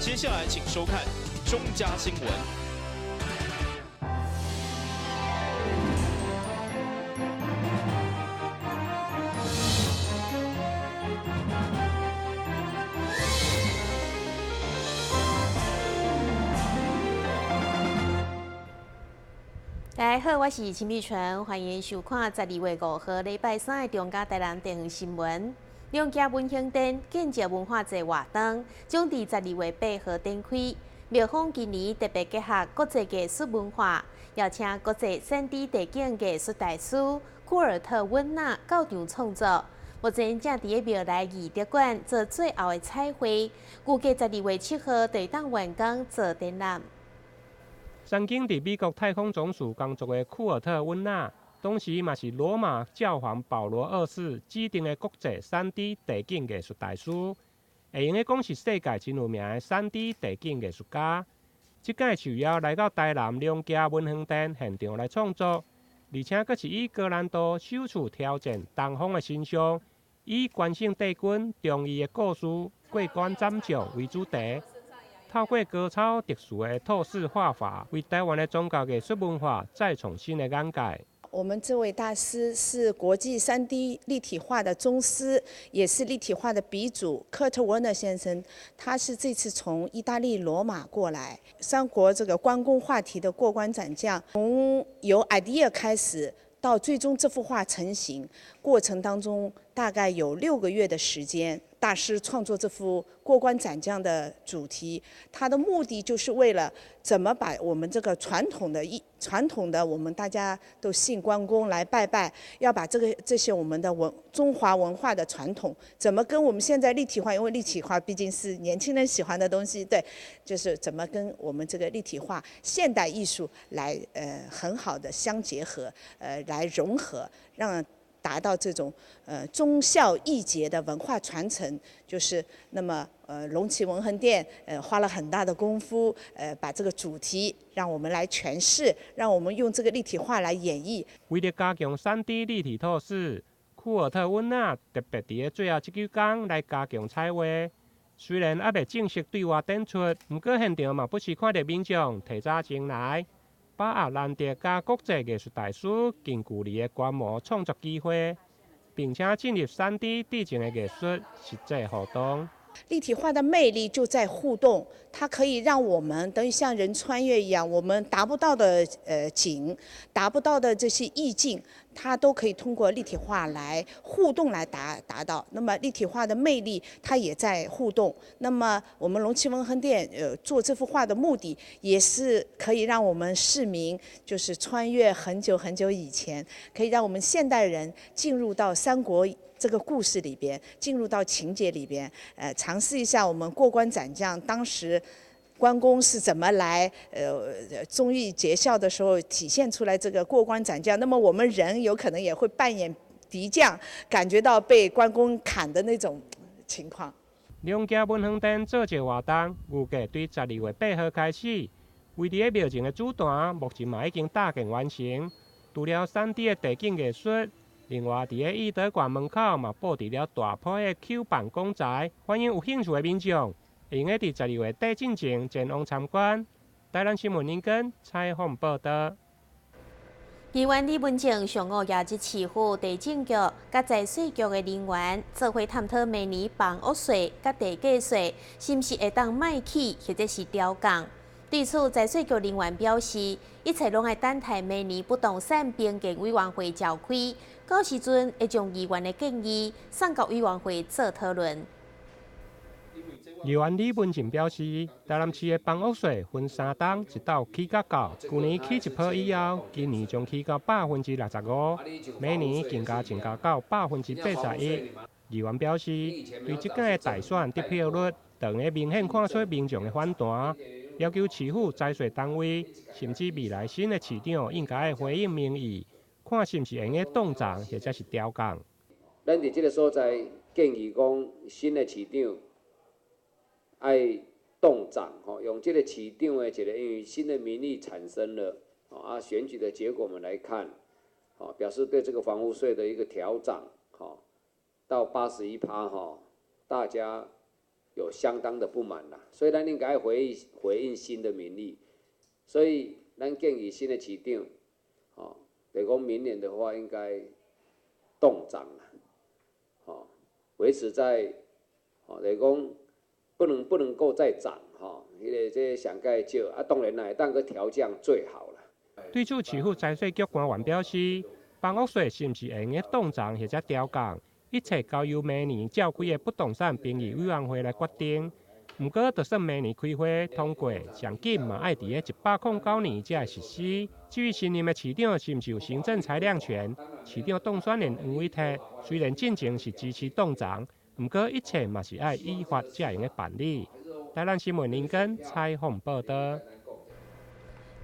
接下来请收看中嘉新闻。大家好，我是陈美纯，欢迎收看12月5号礼拜3的中嘉台南电视新闻。两家文兴店建设文化节活动将伫12月8号展开。庙方今年特别结合国际艺术文化，邀请国际3D 地景艺术大师库尔特温纳到场创作。目前正伫个庙内艺术馆做最后的彩绘，预计12月7号就当完工做展览。曾经伫美国太空总署工作的库尔特温纳，当时嘛是罗马教皇保罗2世指定的国际3D 地景艺术大师，会用个讲是世界真有名的3D 地景艺术家。即届受邀来到台南两家文兴店现场来创作，而且阁是以高难度首次挑战东方的形象，以关圣帝君中医的故事过关斩将为主题。透过高超特殊的透视画法，为台湾的宗教艺术文化再创新的眼界。我们这位大师是国际3D 立体画的宗师，也是立体画的鼻祖科特·沃纳先生。他是这次从意大利罗马过来，三国这个关公画题的过关斩将，从由 idea 开始到最终这幅画成型，过程当中大概有6个月的时间。大师创作这幅过关斩将的主题，他的目的就是为了怎么把我们这个传统的我们大家都信关公来拜拜，要把这些我们的中华文化的传统，怎么跟我们现在立体化，因为立体化毕竟是年轻人喜欢的东西，对，就是怎么跟我们这个立体化现代艺术来很好的相结合，来融合，让达到这种忠孝义节的文化传承，就是那么龙旗文衡殿花了很大的功夫把这个主题让我们来诠释，让我们用这个立体化来演绎。为了加强3D 立体透视，库尔特温纳特别伫个最后这9天来加强彩绘。虽然还未正式对外展出，不过现场嘛不时看到民众提早前来。把握难得甲国际艺术大师近距离的观摩创作机会，并且进入3D 地景的艺术实际互动。立体化的魅力就在互动，它可以让我们等于像人穿越一样，我们达不到的景，达不到的这些意境，它都可以通过立体化来互动来达到。那么立体化的魅力，它也在互动。那么我们龙旗文衡殿做这幅画的目的，也是可以让我们市民就是穿越很久很久以前，可以让我们现代人进入到三国这个故事里边，进入到情节里边，尝试一下我们过关斩将当时关公是怎么来忠义节孝的时候体现出来这个过关斩将。那么我们人有可能也会扮演敌将，感觉到被关公砍的那种情况。两家文衡店做这活动，预计对12月8号开始。位伫个庙前的主坛，目前嘛已经大概完成。除了3D 的地景艺术。另外，伫个义德馆门口嘛布置了大坡的 Q 版公仔，欢迎有兴趣的民众，会用伫12月底进前前往参观。台南新闻林根采访报道。台湾李文静上午也即市府地政局甲财税局的人员做伙探讨明年房屋税甲地价税是毋是会当卖起，或者是调降。对此，财税局人员表示，一切拢爱等待明年不动产评鉴委员会召开，到时阵会将议员的建议送到委员会做讨论。议员李文静表示，台南市的房屋税分3档，一档起较高，去年起1%以后，今年将起到65%，明年更加增加到81%。议员表示，对即届的大选得票率，当会明显看出民众的反弹。要求市府财税单位，甚至未来新的市长应该回应民意，看是毋是用个冻涨或者是调降。咱伫即个所在建议讲，新的市长爱冻涨吼，用这个市长的一个，因为新的民意产生了，选举的结果我们来看，表示对这个房屋税的一个调涨，到81%，大家有相当的不满啦，所以咱应该回应新的民意。所以咱建议新的市长，就是讲明年的话应该动涨啦，维持在，就是讲不能够再涨，这上盖少啊，当然啦，当个调降最好啦。对此，市府财税局官员表示，房屋税是毋是会用个冻涨或者调降，一切交由明年召开的不动产评议委员会来决定。不过，就算明年开会通过，上紧嘛爱伫个109年才会实施。至于新任的市长是毋是有行政裁量权，市长当选人黄伟哲虽然进前是支持冻涨，不过一切嘛是爱依法才用个办理。台南新闻林根采访报道。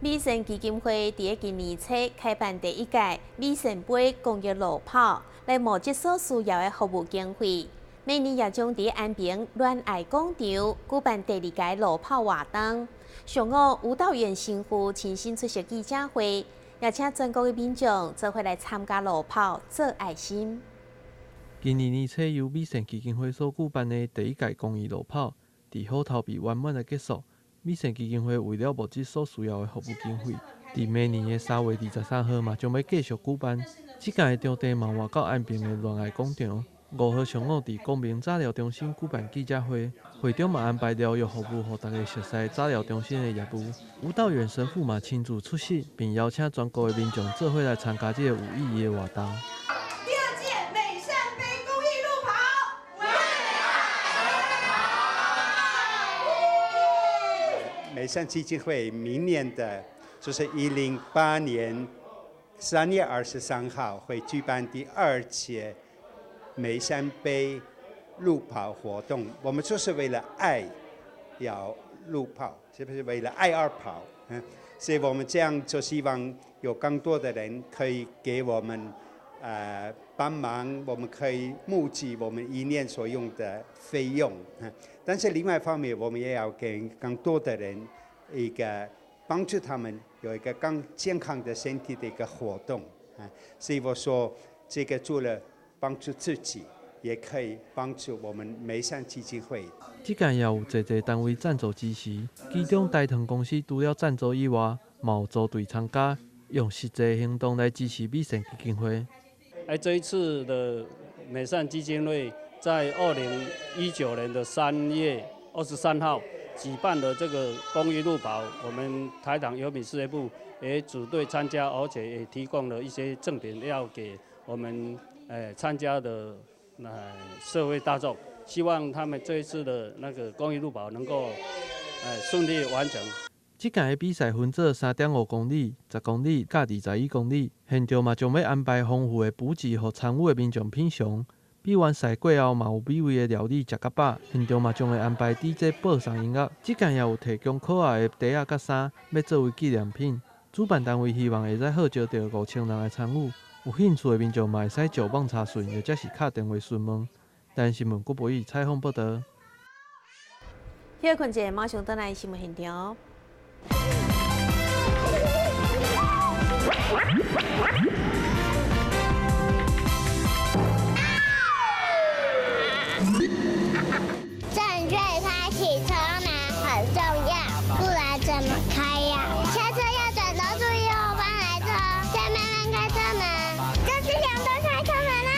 美盛基金会伫今年初开办第1届美盛杯公益路跑，来募集所需要的服务经费。每年也将伫安平恋爱广场举办第2届路跑活动。上午，舞蹈员新妇亲身出席记者会，也请全国的民众做伙来参加路跑，做爱心。今年年初由美盛基金会所举办的第1届公益路跑，伫好头比圆满的结束。美盛基金会为了募集所需要的服务经费，伫明年的3月23号嘛将要继续举办。这届的场地嘛换到安平的恋爱广场。5号上午伫公民早疗中心举办记者会，会中嘛安排疗愈服务，予大家熟悉早疗中心的业务。舞蹈员神父嘛亲自出席，并邀请全国的民众做伙来参加这个有意义的活动。第2届美善杯公益路跑，为爱。美善基金会明年的，就是2008年3月23号会举办第2届美善杯路跑活动。我们就是为了爱要路跑，是不是为了爱而跑？所以我们这样就希望有更多的人可以给我们帮忙，我们可以募集我们1年所用的费用。但是另外一方面，我们也要给更多的人一个帮助他们有一个更健康的身体的一个活动。所以我说，这个除了帮助自己，也可以帮助我们美善基金会。这届也有侪单位赞助支持，其中大唐公司除了赞助以外，嘛有组队参加，用实际行动来支持美善基金会。这一次的美善基金会在2019年的3月23号举办的这个公益路跑，我们台糖优品事业部也组队参加，而且也提供了一些赠品要给我们参加的社会大众，希望他们这一次的那个公益路跑能够顺利完成。这届的比赛分做3.5公里、10公里、甲21公里，现场嘛将要安排丰富的补给，予参与的民众品尝。比完赛过后，嘛有美味的料理食到饱，现场嘛将会安排 DJ 播送音乐。这届也有提供可爱的袋仔甲衫，要作为纪念品。主办单位希望会使号召到5000人来参与。有兴趣的民众嘛会使上网查询，或者是打电话询问。台南新闻郭博宇采访报道。休困者马上转来新闻现场。正确开启车门很重要，不然怎么开呀？下车要转头注意后方来车，再慢慢开车门。这是两段开车门啦，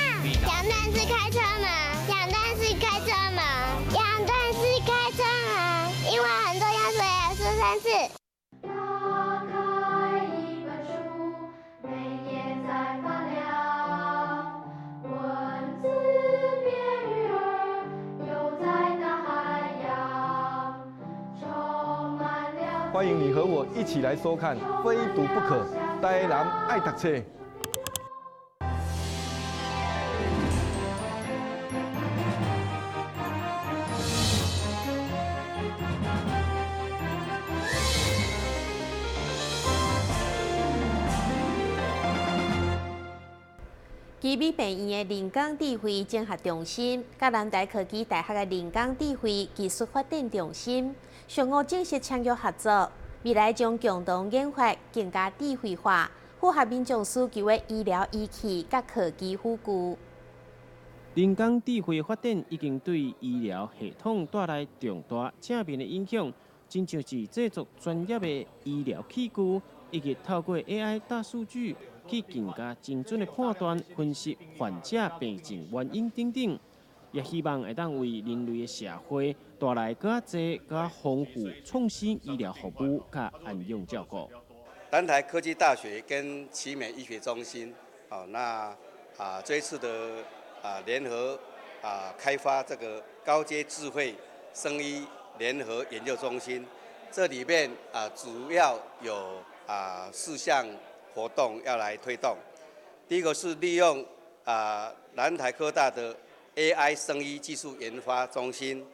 两段式开车门，两段式开车门，两段式开车门，英文很重要，所以要说3次。打开一本书，每页在发亮，文字变鱼儿，游在大海洋，充满了。欢迎你和我一起来收看《非读不可》，台南爱读册。基美病院的人工智慧整合中心，甲南台科技大学的人工智慧技术发展中心，上午正式签约合作，未来将共同研发更加智慧化、符合民众需求的医疗仪器甲科技辅具。人工智慧发展已经对医疗系统带来重大正面的影响，真像是制作专业的医疗器具，以及透过 AI 大数据去更加精准的判断、分析患者病情原因等等，也希望会当为人类的社会带来更加侪、更加丰富、创新医疗服务甲安养照顾。南台科技大学跟奇美医学中心，这一次的联合开发这个高阶智慧生医联合研究中心，这里面主要有4项活动要来推动。第一个是利用南台科大的 AI 生医技术研发中心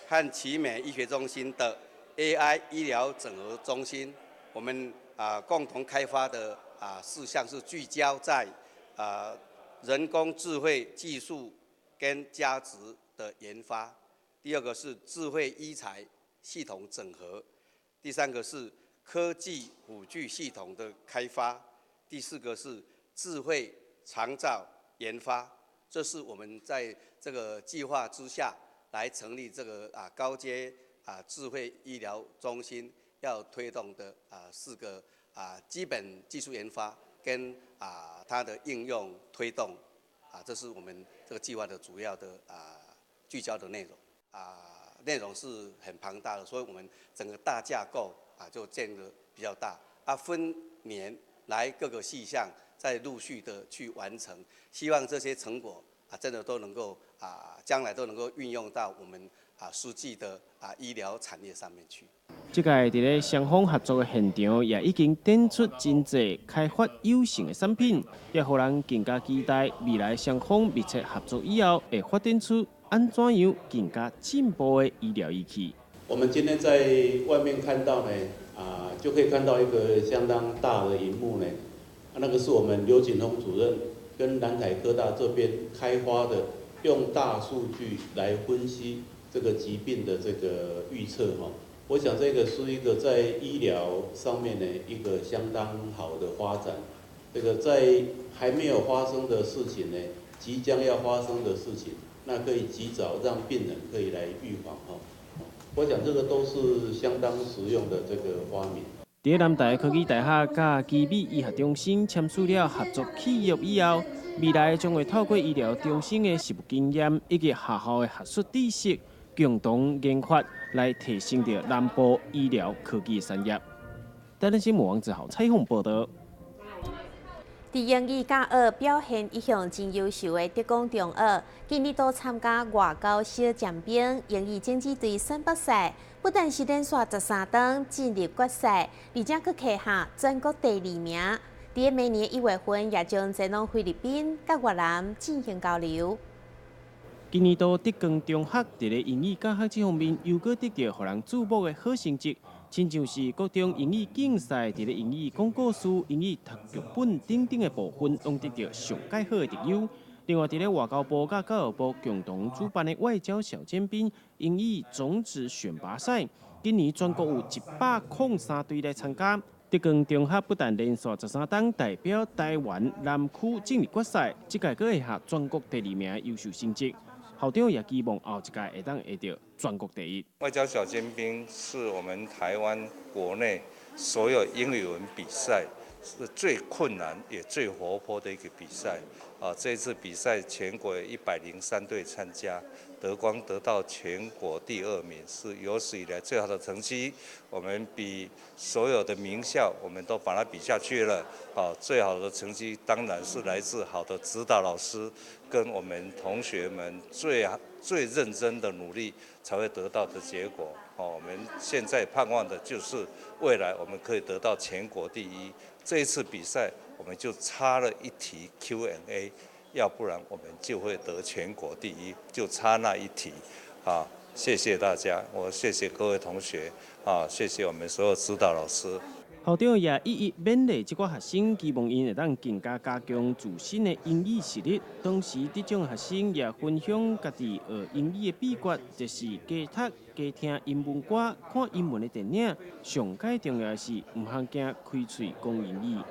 和奇美医学中心的 AI 医疗整合中心，我们共同开发的4项是聚焦在人工智慧技术跟价值的研发。第二个是智慧医材系统整合，第3个是科技辅具系统的开发，第4个是智慧长照研发。这是我们在这个计划之下来成立这个高阶智慧医疗中心要推动的4个基本技术研发跟它的应用推动这是我们这个计划的主要的聚焦的内容内容是很庞大的，所以我们整个大架构就建得比较大分年来各个细项再陆续的去完成，希望这些成果真的都能够将来都能够运用到我们实际的医疗产业上面去。这届伫咧双方合作的现场，也已经展出真侪开发有成的产品，也互人更加期待未来双方密切合作以后，会发展出安怎样更加进步的医疗仪器。我们今天在外面看到呢，就可以看到一个相当大的荧幕呢，那个是我们刘景宏主任跟南台科大这边开发的，用大数据来分析这个疾病的这个预测哈。我想这个是一个在医疗上面的一个相当好的发展。这个在还没有发生的事情呢，即将要发生的事情，那可以及早让病人可以来预防哈。我想这个都是相当实用的这个发明。伫南台科技大学甲奇美医学中心签署了合作契约以后，未来将会透过医疗中心的实务经验以及学校的学术知识，共同研发来提升着南部医疗科技产业。台南新闻网之后采访报道。伫英语教学表现一向真优秀的德光中学，今日都参加外交小尖兵英语竞技队选拔赛，不但是连续13场进入决赛，而且佫拿下全国第2名。伫明年1月份，也将前往菲律宾甲越南进行交流。今年度德光中学伫咧英语教学这方面，又搁得到互人注目的好成绩。亲像是各种英语竞赛，伫咧英语广告书、英语读剧本等等的部分，拢得到上界好的得优。另外，伫咧外交部甲教育部共同主办的外交小尖兵英语种子选拔赛，今年全国有103队来参加。德光中学不但连续13档代表台湾南区进入决赛，这届阁会下全国第2名的优秀成绩。校长也希望后一届会当会到全国第1。外交小尖兵是我们台湾国内所有英语文比赛是最困难也最活泼的一个比赛。这一次比赛全国有103队参加，德光得到全国第2名，是有史以来最好的成绩。我们比所有的名校，我们都把它比下去了。最好的成绩当然是来自好的指导老师跟我们同学们最认真的努力才会得到的结果。我们现在盼望的就是未来我们可以得到全国第1。这一次比赛我们就差了一题 Q&A， 要不然我们就会得全国第1，就差那一题。谢谢大家，我谢谢各位同学，谢谢我们所有指导老师。校长也一一勉励这个学生，希望因会当更加加强自身的英语实力。同时，这种学生也分享家己学英语的秘诀，就是加读、加听英文歌、看英文的电影。上界重要的是，唔通惊开嘴讲英语。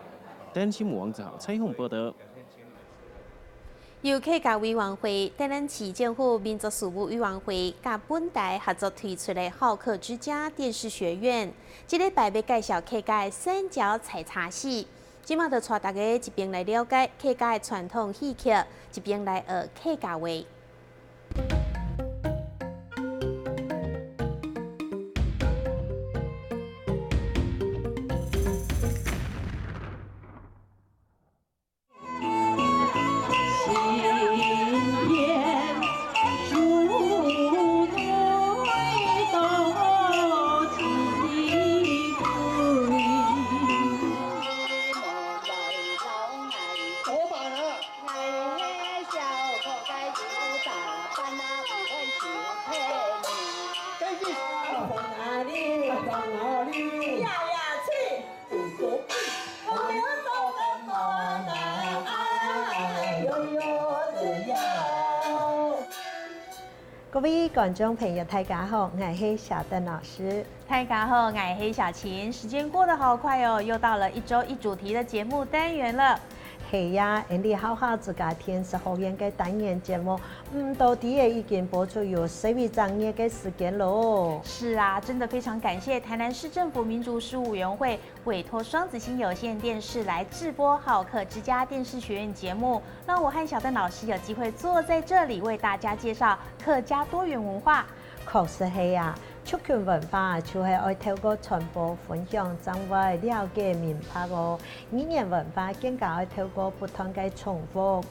台新闻网之后采访报道。由客家委员会、台南市政府民族事务委员会甲本台合作推出的好客之家电视学院，这礼拜要介绍客家的三角采茶戏。今麦就带大家一边来了解客家的传统戏曲，一边来学客家话。各位观众朋友，大家好，我是小邓老师。大家好，我是小琴。时间过得好快哦，又到了一周一主题的节目单元了。系呀，你好好自家听是好样嘅单元节目，到底也已经播出有12整夜嘅时间咯。是啊，真的非常感谢台南市政府民族事务委员会委托双子星有线电视来制播好客之家电视学院节目，让我和小邓老师有机会坐在这里为大家介绍客家多元文化。确实系啊。族群文化就係愛透過傳播分享，掌握了解明白哦。語言文化更加愛透過不同嘅重複、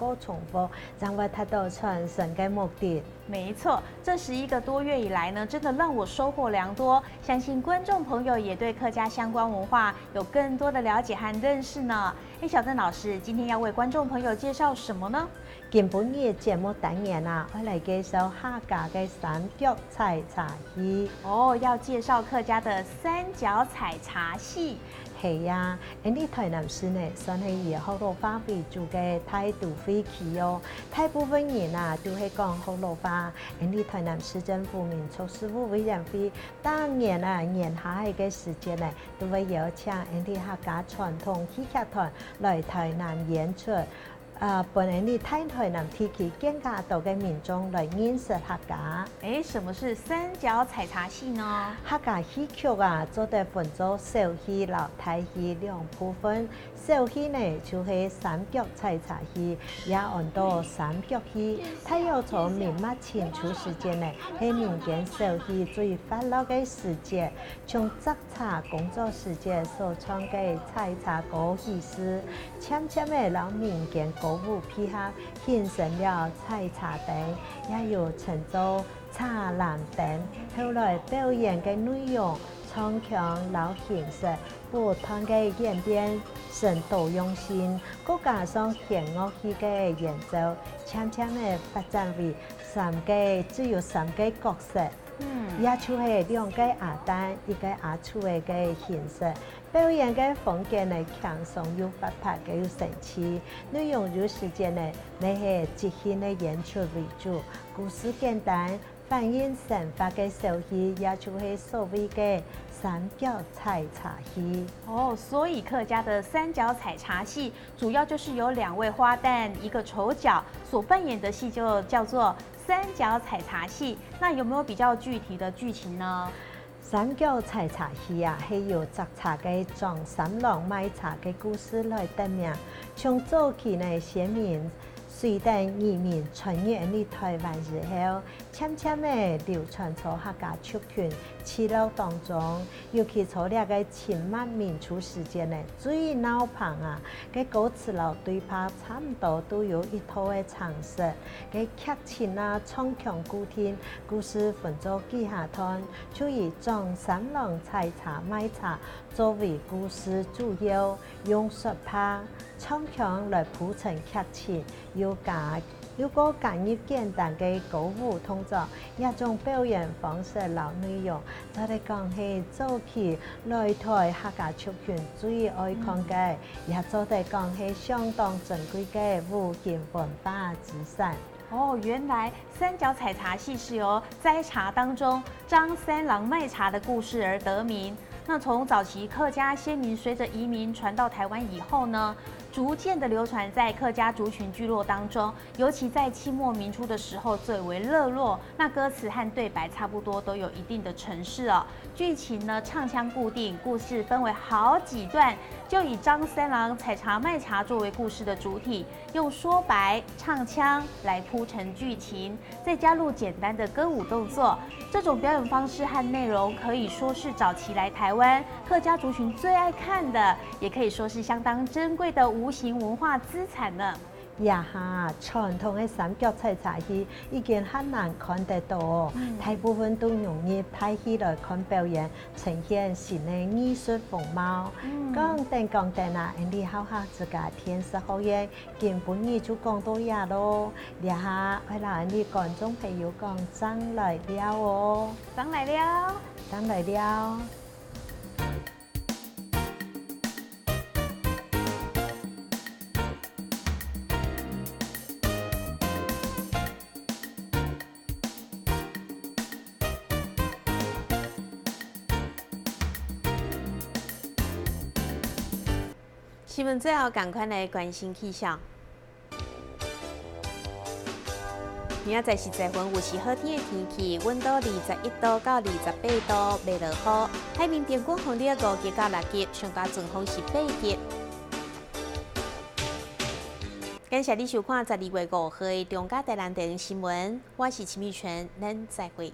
掌握達到傳承嘅目的。没错，这11个多月以来呢，真的让我收穫良多。相信观众朋友也对客家相关文化有更多的了解和认识呢。小邓老师今天要为观众朋友介绍什么呢？今本日節目單元啊，我嚟介紹客家嘅三角採茶戲。哦，要介紹客家的三角採茶戲。係啊，你台南市呢，算係以福佬話為主嘅大都會區哦。大部分人啊都係講福佬話。你台南市政府民族事務委員會當年啊年下嘅時間呢，都會邀請你客家傳統戲劇團來台南演出。本人哋睇台南地區更加多嘅民眾來認識客家。什麼是三角採茶戲呢？客家戲曲啊，做得分做小戲、老大戲兩部分。小戲呢就係三角採茶戲，也按到三角戲。它要從明末清初時間呢，係民間小戲最發達嘅時節，從摘茶工作時節所創嘅採茶歌戲師，漸漸嘅讓民間歌舞配合，形成了採茶隊，也有稱作茶藍隊。後來表演嘅內容唱腔老形式，不同嘅演變成多樣性，再加上弦樂器嘅演奏，漸漸嘅發展為只有三個角色。也就係兩個阿旦、一個阿粗嘅形式。表演嘅風格呢，輕鬆又活潑嘅又神奇。內容有時間呢，你係即興嘅演出為主，故事簡單，反映生活嘅小戲，也就係所謂嘅三角採茶戲。哦，所以客家的三角採茶戲，主要就是由2位花旦、一個丑角所扮演的戲，就叫做三角採茶戲。那有沒有比較具體的劇情呢？三角採茶戲啊，係由摘茶嘅莊三郎賣茶嘅故事來得名。從早期呢，先民隨等移民傳入嚟台灣之後，漸漸地流傳到客家族群耆老當中，尤其在呢個清末民初時間呢，最鬧棚啊，嘅歌詞老對白差唔多都有一套嘅常識，嘅劇情啊，唱腔固定，故事分作幾下段，就以莊三郎採茶賣茶作為故事主要，用說拍唱腔來鋪陳劇情，如果加入簡單嘅歌舞動作，一種表演方式老內容，就係講係早期來台客家族群最愛看嘅，也就係講係相當珍貴嘅無形文化資產。哦，原來三角採茶戲是由摘茶當中張三郎賣茶的故事而得名。那從早期客家先民隨着移民傳到台灣以後呢，逐渐的流传在客家族群聚落当中，尤其在清末民初的时候最为热络。那歌词和对白差不多，都有一定的程式哦。剧情呢唱腔固定，故事分为好几段，就以张三郎采茶卖茶作为故事的主体，用说白、唱腔来铺陈剧情，再加入简单的歌舞动作。这种表演方式和内容可以说是早期来台湾客家族群最爱看的，也可以说是相当珍贵的无形文化资产呢。也下傳統嘅三腳採茶戲已經很難看得到，大部分都用於睇戲來看表演，呈現新嘅藝術風貌。講定啊，你好下自家天時好嘢，根本你就講到嘢咯。也下為啦，你觀眾朋友講真來了哦，真來了，真來了。新闻最后赶快来关心气象。明仔载是在分有是好天的天气，温度21度到28度，袂落雨。海面平均风力5级到6级，上大阵风是8级。感谢你收看12月5号的中嘉台南电视新闻，我是陈美泉，咱再会。